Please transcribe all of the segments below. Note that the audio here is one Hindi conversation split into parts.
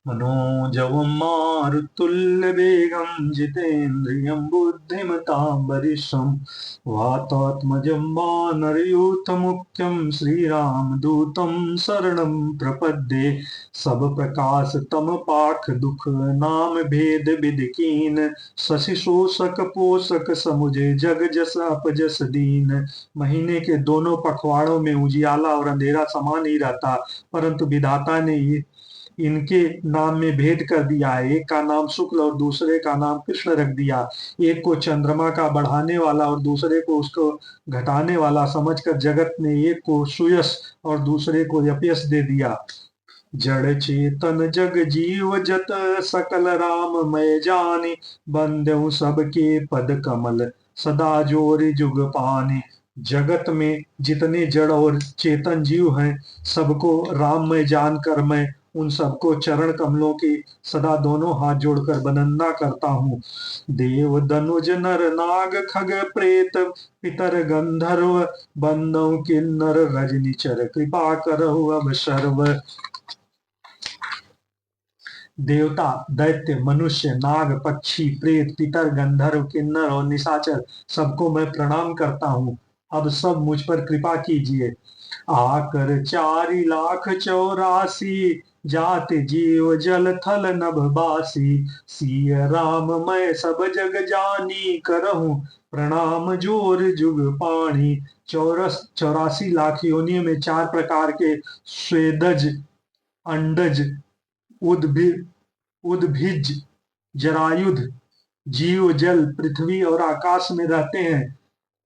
मनोजवं मारुतुल्यवेगं जितेन्द्रियं बुद्धिमतां वरिष्ठं वातात्मजं वानरयूथमुख्यं श्रीरामदूतं शरणं प्रपद्ये। सब प्रकाश तम पाख दुख नाम भेद विदिकीन, शशि शोषक पोषक समुझे जग जस अपजस दीन। महीने के दोनों पखवाड़ों में उजियाला और अंधेरा समान ही रहता, परंतु विधाता ने इनके नाम में भेद कर दिया है। एक का नाम शुक्ल और दूसरे का नाम कृष्ण रख दिया। एक को चंद्रमा का बढ़ाने वाला और दूसरे को उसको घटाने वाला समझकर जगत ने एक को सुयश और दूसरे को यपयश दे दिया। जड़ चेतन जग जीव जत सकल राम मैं जाने, बंदे सबके पद कमल सदा जोर जुग पाने। जगत में जितने जड़ और चेतन जीव हैं, सबको राम में जानकर मैं उन सबको चरण कमलों की सदा दोनों हाथ जोड़कर वंदना करता हूँ। देव दनुज नर नाग खग प्रेत पितर गंधर्व, बंदौ किन्नर रजनिचर कृपा करहु अब सर्व। देवता, दैत्य, मनुष्य, नाग, पक्षी, प्रेत, पितर, गंधर्व, किन्नर और निशाचर सबको मैं प्रणाम करता हूँ। अब सब मुझ पर कृपा कीजिए। आकर 4,84,00,000 जात जीव जल थल नभ बासी, सिय राम मैं सब जग जानी, करहूं प्रणाम जोर जुग पाणी। 84 लाख योनियों में 4 प्रकार के स्वेदज, अंडज, उद्भिद उद्भिज, जरायुध जीव जल, पृथ्वी और आकाश में रहते हैं।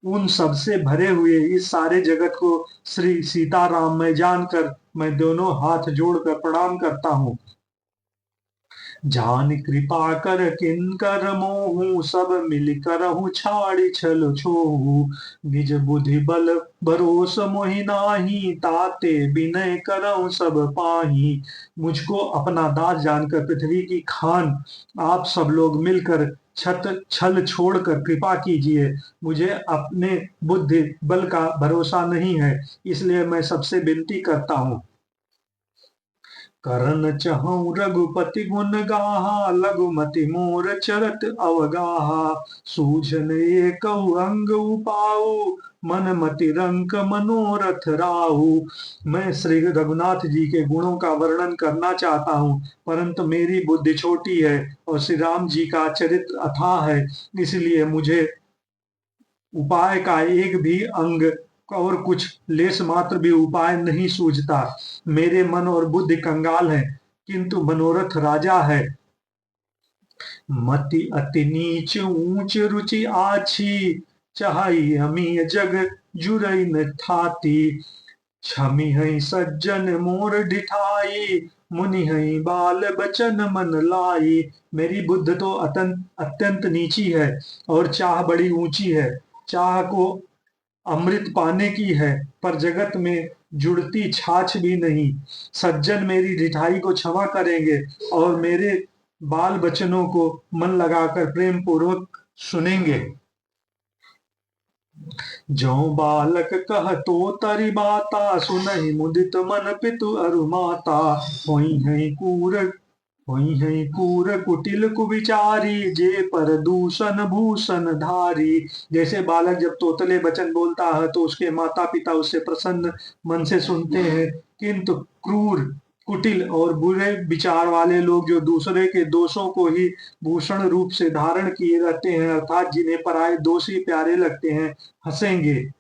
उन सबसे भरे हुए इस सारे जगत को श्री सीताराम में जानकर मैं दोनों हाथ जोड़कर प्रणाम करता हूँ। जान कृपा कर किनकर मोहू, सब मिल करहु छाड़ी छल छोहू। निज बुद्धि बल भरोस मोहि नाही, ताते विनय करहु सब पाही। मुझको अपना दास जानकर पृथ्वी की खान आप सब लोग मिलकर छत छल छोड़कर कृपा कीजिए। मुझे अपने बुद्धि बल का भरोसा नहीं है, इसलिए मैं सबसे विनती करता हूँ। करन चहु रघुपति गुण गाहा, लघुमति मोर चरत अवगाहा। सूझन एकउ अंग उपाऊ, मन मति रंक मनोरथ राहु। मैं श्री रघुनाथ जी के गुणों का वर्णन करना चाहता हूँ, परंतु मेरी बुद्धि छोटी है और श्री राम जी का चरित्र अथाह है, इसलिए मुझे उपाय का एक भी अंग और कुछ लेस मात्र भी उपाय नहीं सूझता। मेरे मन और बुद्धि कंगाल है, किंतु मनोरथ राजा है। मति अति नीच ऊंच रुचि आछी, चाहई अमी जग जुरई न थाती। छमी हई सज्जन मोर डिठाई, मुनि हई बाल बचन मन लाई। मेरी बुद्ध तो अत्यंत नीची है और चाह बड़ी ऊंची है। चाह को अमृत पाने की है, पर जगत में जुड़ती छाछ भी नहीं। सज्जन मेरी ढिठाई को क्षमा करेंगे और मेरे बाल बचनों को मन लगाकर प्रेम पूर्वक सुनेंगे। जो बालक कह तो तरि बाता, सुनहि मुदित मन पितु अरु माता। होई है कूर कुटिल कुविचारी, जे पर दूषण भूषण धारी। जैसे बालक जब तोतले वचन बोलता है तो उसके माता पिता उससे प्रसन्न मन से सुनते हैं, किंतु क्रूर, कुटिल और बुरे विचार वाले लोग जो दूसरे के दोषों को ही भूषण रूप से धारण किए रहते हैं, अर्थात जिन्हें पराये दोष ही प्यारे लगते हैं, हंसेंगे।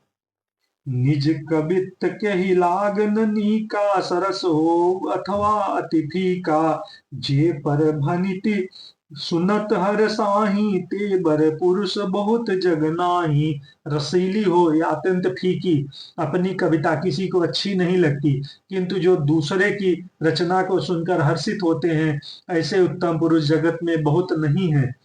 निज कबित के ही लागन नीका, सरस हो अथवा अति फीका। जे पर भनिति सुनत हर साही, ते बर पुरुष बहुत जग नाही। रसीली हो या अत्यंत फीकी, अपनी कविता किसी को अच्छी नहीं लगती, किंतु जो दूसरे की रचना को सुनकर हर्षित होते हैं, ऐसे उत्तम पुरुष जगत में बहुत नहीं है।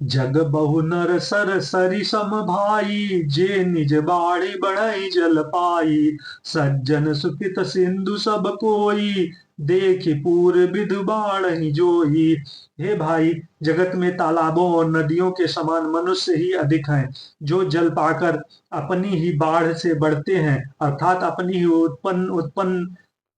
जग बहु नर सर सरि सम भाई, जे निज बाड़ी बढ़ई जल पाई। सज्जन सुकृत सिंधु सब कोई, देखि पूर विधु बाढ़ जोई। हे भाई, जगत में तालाबों और नदियों के समान मनुष्य ही अधिक हैं, जो जल पाकर अपनी ही बाढ़ से बढ़ते हैं, अर्थात अपनी ही उत्पन्न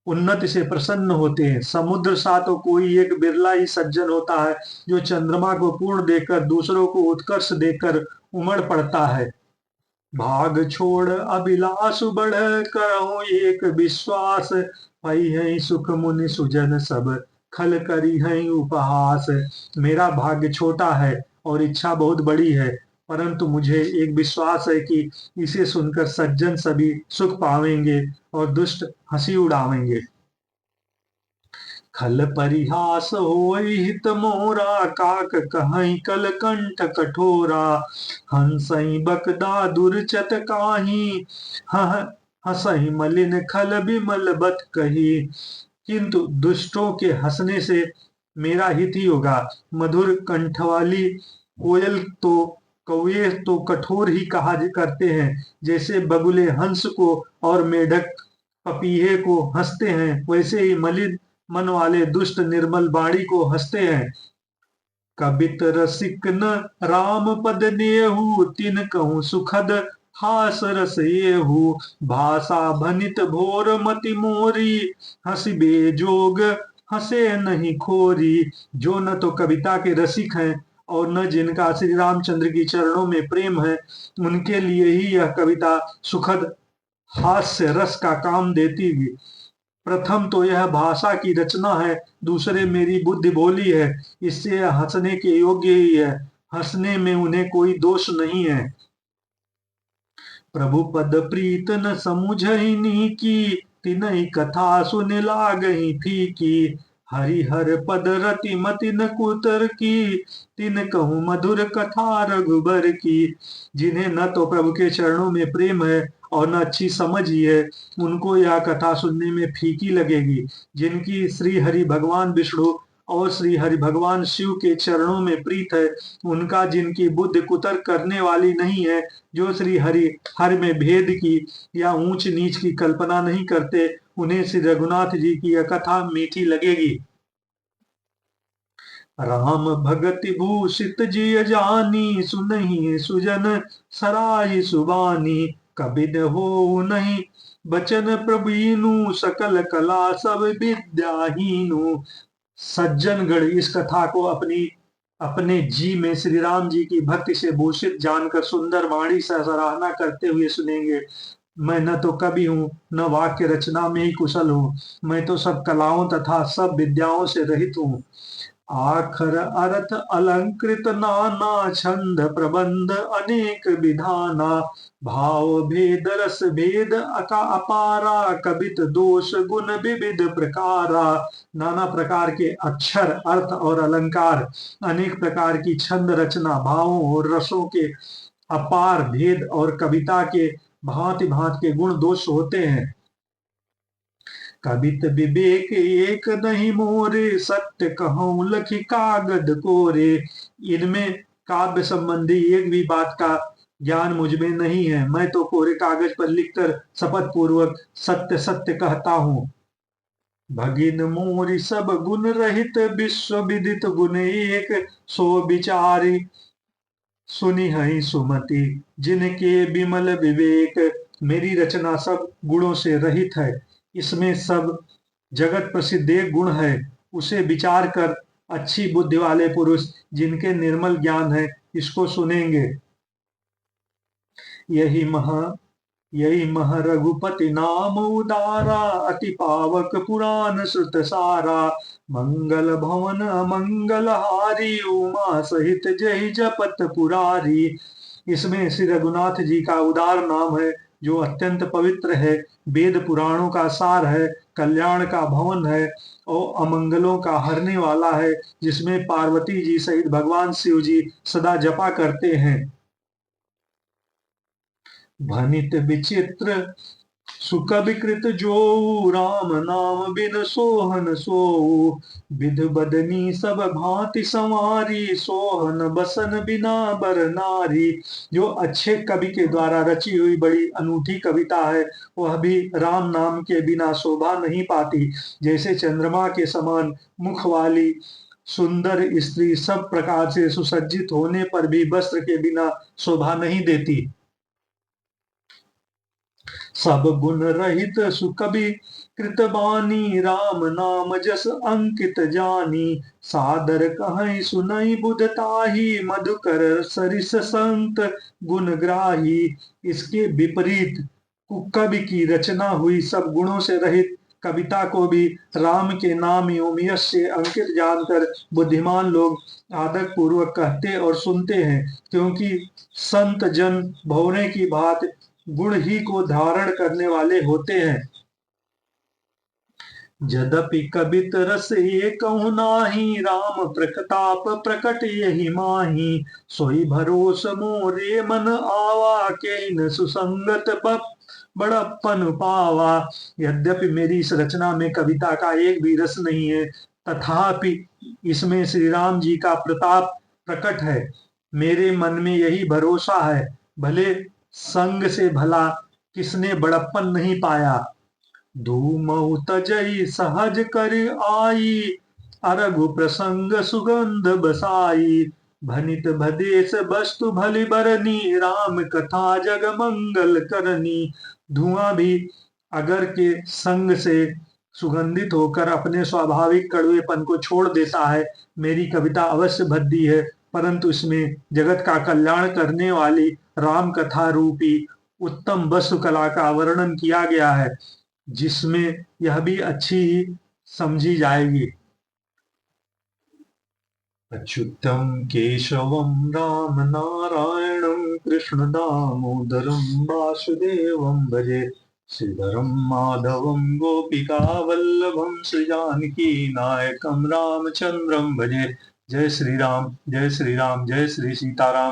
उन्नति से प्रसन्न होते हैं। समुद्र सा तो कोई एक बिरला ही सज्जन होता है जो चंद्रमा को पूर्ण देकर दूसरों को उत्कर्ष देकर उमड़ पड़ता है। भाग छोड़ अभिलाष बढ़ करहु एक विश्वास, पई है सुख मुनि सुजन सब खल करी है उपहास। मेरा भाग्य छोटा है और इच्छा बहुत बड़ी है, परंतु मुझे एक विश्वास है कि इसे सुनकर सज्जन सभी सुख पावेंगे और दुष्ट हंसी उड़ावेंगे। खल परिहास होई हित मोरा, काक कहीं कल कंठ कठोरा। हंसई बकदा दुर्चत काही, हह हसई मलिन खल बिमल बत कही। किंतु दुष्टों के हंसने से मेरा हित ही होगा। मधुर कंठ वाली कोयल तो कौए तो कठोर ही कहा करते हैं, जैसे बगुले हंस को और मेढक पपीहे को हंसते हैं, वैसे ही मलिन मन वाले दुष्ट निर्मल बाणी को हंसते हैं। कबित रसिक न राम पद नेहु, तिन कहूँ सुखद हास रस येहु। भाषा भनित भोर मति मोरी, हंसी बेजोग हंसे नहीं खोरी। जो न तो कविता के रसिक हैं और न जिनका श्री रामचंद्र की चरणों में प्रेम है, उनके लिए ही यह कविता सुखद हास्य रस का काम देती हुई। प्रथम तो यह भाषा की रचना है, दूसरे मेरी बुद्धि भोली है, इससे यह हंसने के योग्य ही है। हंसने में उन्हें कोई दोष नहीं है। प्रभु पद प्रीत न समुझहिनी की, तिनहि कथा सुन लागहि फीकी। हरिहर पद रति मति न कुतर की, तिन कहूँ मधुर कथा रघुबर की। जिन्हें न तो प्रभु के चरणों में प्रेम है और न अच्छी समझ ही है, उनको यह कथा सुनने में फीकी लगेगी। जिनकी श्री हरि भगवान विष्णु और श्री हरि भगवान शिव के चरणों में प्रीत है, उनका जिनकी बुद्धि कुतर करने वाली नहीं है, जो श्री हरि हर में भेद की या ऊंच नीच की कल्पना नहीं करते, उन्हें श्री रघुनाथ जी की यह कथा मीठी लगेगी। राम भगति भूषित जिय जानी, सुनहि सुजन सराय सुबानी। कबिद हो नहीं बचन प्रवीणु, सकल कला सब विद्याहीनु। सज्जनगण इस कथा को अपने जी में श्री राम जी की भक्ति से भूषित जानकर सुंदर वाणी से सराहना करते हुए सुनेंगे। मैं न तो कवि हूँ, न वाक्य रचना में ही कुशल हूँ, मैं तो सब कलाओं तथा सब विद्याओं से रहित हूँ। आखर अर्थ अलंकृत नाना, छंद प्रबंध अनेक विधाना। भाव भेद रस भेद अका अपारा, कवित दोष गुण विविध प्रकारा। नाना प्रकार के अक्षर अर्थ और अलंकार, अनेक प्रकार की छंद रचना, भावों और रसों के अपार भेद और कविता के भांति भांति के गुण दोष होते हैं। कबित विवेक एक नहीं मोरे, सत्य कहूँ लखी कागद कोरे। इनमें काव्य संबंधी एक भी बात का ज्ञान मुझ में नहीं है, मैं तो कोरे कागज पर लिखकर शपथ पूर्वक सत्य सत्य कहता हूँ। भगिन मोरी सब गुण रहित, विश्व विदित गुण एक। सो विचारी सुनी है सुमति, जिनके विमल विवेक। मेरी रचना सब गुणों से रहित है, इसमें सब जगत प्रसिद्ध एक गुण है, उसे विचार कर अच्छी बुद्धि वाले पुरुष जिनके निर्मल ज्ञान है, इसको सुनेंगे। यही मह रघुपति नाम उदारा, अति पावक पुराण श्रुत सारा। मंगल भवन मंगल हारी, उमा सहित जय जपत पुरारी। इसमें श्री रघुनाथ जी का उदार नाम है, जो अत्यंत पवित्र है, वेद पुराणों का सार है, कल्याण का भवन है और अमंगलों का हरने वाला है, जिसमें पार्वती जी सहित भगवान शिव जी सदा जपा करते हैं। भनित विचित्र सुख विकृत जो, राम नाम बिन सोहन सो। विध बदनी सब भांति संवारी, सोहन बसन बिना बर नारी। जो अच्छे कवि के द्वारा रची हुई बड़ी अनूठी कविता है, वह भी राम नाम के बिना शोभा नहीं पाती। जैसे चंद्रमा के समान मुख वाली सुंदर स्त्री सब प्रकार से सुसज्जित होने पर भी वस्त्र के बिना शोभा नहीं देती। सब गुण रहित सुकवि कृतबानी, राम नाम जस अंकित जानी। सादर कहीं सुनई बुध ताही, मधुकर सरिस संत गुण ग्राही। इसके विपरीत कवि की रचना हुई सब गुणों से रहित कविता को भी राम के नाम एवं यश से अंकित जानकर बुद्धिमान लोग आदर पूर्वक कहते और सुनते हैं, क्योंकि संत जन भौरे की भांति गुण ही को धारण करने वाले होते हैं। यद्यपि कबित रस ये कहु नाही, राम प्रताप प्रकट यही माही। सोई भरोस मोरे मन आवा, के न सुसंगत बड़प्पन पावा। यद्यपि मेरी इस रचना में कविता का एक भी रस नहीं है, तथापि इसमें श्री राम जी का प्रताप प्रकट है। मेरे मन में यही भरोसा है, भले संग से भला किसने बड़प्पन नहीं पाया। धूमऊ तजई सहज कर आई, अरघु प्रसंग सुगंध बसाई। भनित भदेश वस्तु भली बरनी, राम कथा जग मंगल करनी। धुआं भी अगर के संग से सुगंधित होकर अपने स्वाभाविक कड़वेपन को छोड़ देता है। मेरी कविता अवश्य भद्दी है, परंतु इसमें जगत का कल्याण करने वाली राम कथा रूपी उत्तम वस्तु कला का वर्णन किया गया है, जिसमें यह भी अच्छी ही समझी जाएगी। अच्युतम केशवम राम नारायणम कृष्ण दामोदरम वासुदेवम भजे। श्रीधरम माधवम गोपिका वल्लभम श्रीजानकी नायकम रामचंद्रम भजे। जय श्री राम, जय श्री राम, जय श्री सीताराम।